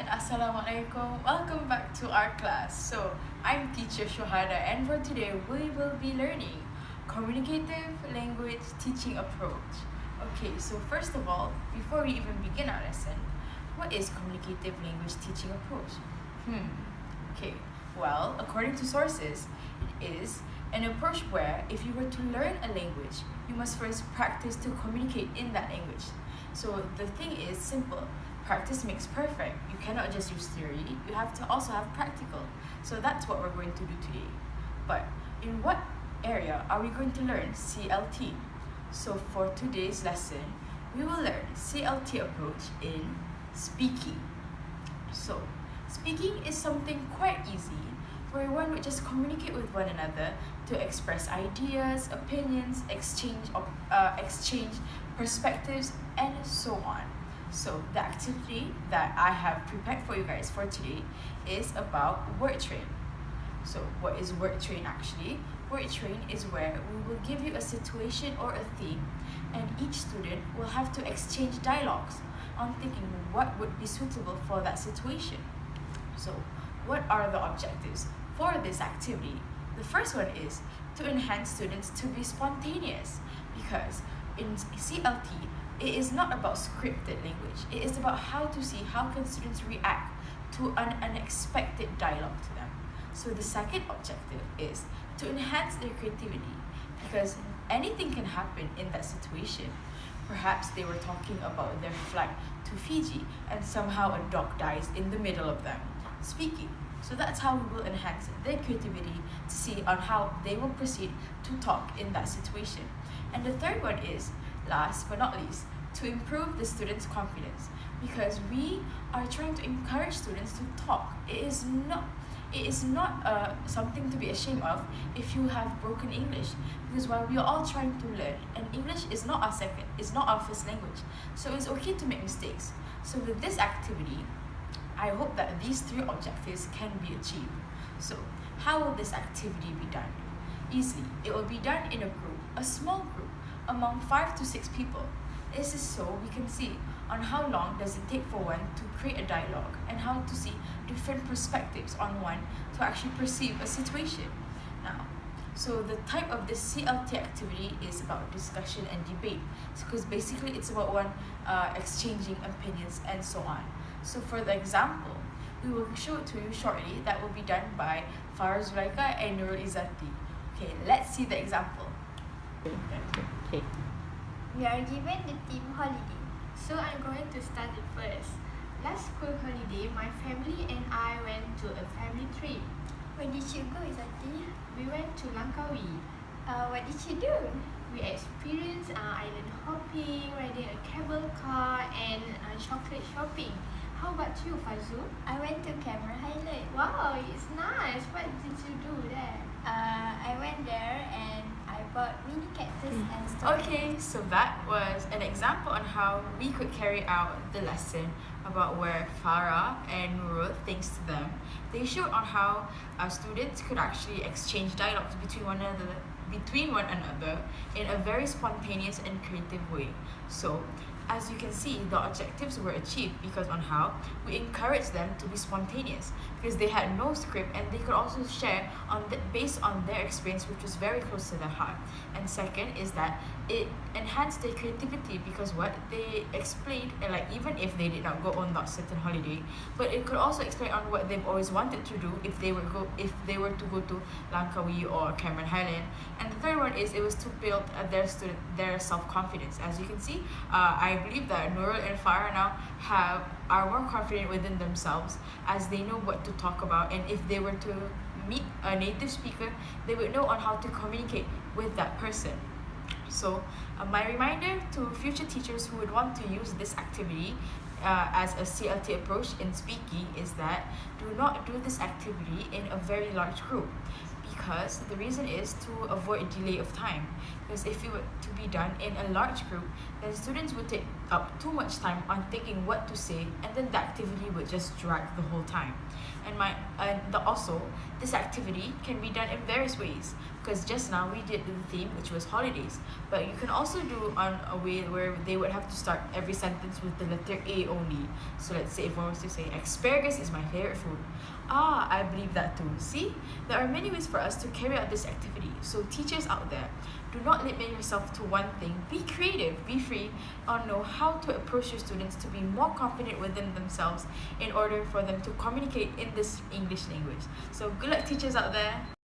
Assalamualaikum. Welcome back to our class. So, I'm teacher Shohada, and for today we will be learning communicative language teaching approach. Okay, so first of all, before we even begin our lesson, what is communicative language teaching approach? Okay, well, according to sources, it is an approach where if you were to learn a language, you must first practice to communicate in that language. So the thing is simple. Practice makes perfect. You cannot just use theory, you have to also have practical. So that's what we're going to do today. But in what area are we going to learn CLT? So for today's lesson, we will learn CLT approach in speaking. So speaking is something quite easy where one would just communicate with one another to express ideas, opinions, exchange perspectives, and so on. So the activity that I have prepared for you guys for today is about word train. So what is word train actually? Word train is where we will give you a situation or a theme, and each student will have to exchange dialogues on thinking what would be suitable for that situation. So what are the objectives for this activity? The first one is to enhance students to be spontaneous, because in CLT, it is not about scripted language. It is about how to see how can students react to an unexpected dialogue to them. So the second objective is to enhance their creativity, because anything can happen in that situation. Perhaps they were talking about their flight to Fiji and somehow a dog dies in the middle of them speaking. So that's how we will enhance their creativity to see on how they will proceed to talk in that situation. And the third one is, last but not least, to improve the students' confidence, because we are trying to encourage students to talk. It is not something to be ashamed of if you have broken English, because while we are all trying to learn, and English is not our second, it's not our first language, so it's okay to make mistakes. So with this activity, I hope that these three objectives can be achieved. So how will this activity be done? Easily, it will be done in a group, a small group, among 5 to 6 people. This is so we can see on how long does it take for one to create a dialogue, and how to see different perspectives on one to actually perceive a situation. Now, so the type of this CLT activity is about discussion and debate, because basically it's about one exchanging opinions and so on. So for the example, we will show it to you shortly. That will be done by Farah Zulaika and Nurul Izzati. Okay, let's see the example. Okay. We are given the theme holiday, so I'm going to start it first. Last school holiday, my family and I went to a family trip. Where did you go, Izati? We went to Langkawi. What did you do? We experienced island hopping, riding a cable car, and chocolate shopping. How about you, Fazul? I went to Cameron Highland. Wow, it's nice. What did you do there? I went there and I bought mini cactus and stuff. Okay, so that was an example on how we could carry out the lesson about where Farah and Nurul, thanks to them, they showed on how students could actually exchange dialogues between one another in a very spontaneous and creative way. So as you can see, the objectives were achieved because on how we encouraged them to be spontaneous, because they had no script and they could also share based on their experience, which was very close to their heart. And second is that it enhanced their creativity, because what they explained, and like even if they did not go on that certain holiday, but it could also explain on what they've always wanted to do if they were to go to Langkawi or Cameron Highland. And the third one is it was to build their self-confidence. As you can see, I believe that Nurul and Farah now are more confident within themselves, as they know what to talk about, and if they were to meet a native speaker, they would know on how to communicate with that person. So my reminder to future teachers who would want to use this activity as a CLT approach in speaking is that do not do this activity in a very large group, because the reason is to avoid delay of time. Because if it were to be done in a large group, then students would take up too much time on thinking what to say, and then the activity would just drag the whole time. Also, this activity can be done in various ways, because just now we did the theme, which was holidays, but you can also do on a way where they would have to start every sentence with the letter A only. So let's say if one was to say asparagus is my favorite food. Ah, I believe that too. See, there are many ways for us to carry out this activity. So teachers out there, do not limit yourself to one thing. Be creative, be free, or know how to approach your students to be more confident within themselves in order for them to communicate in this English language. So good luck, teachers out there.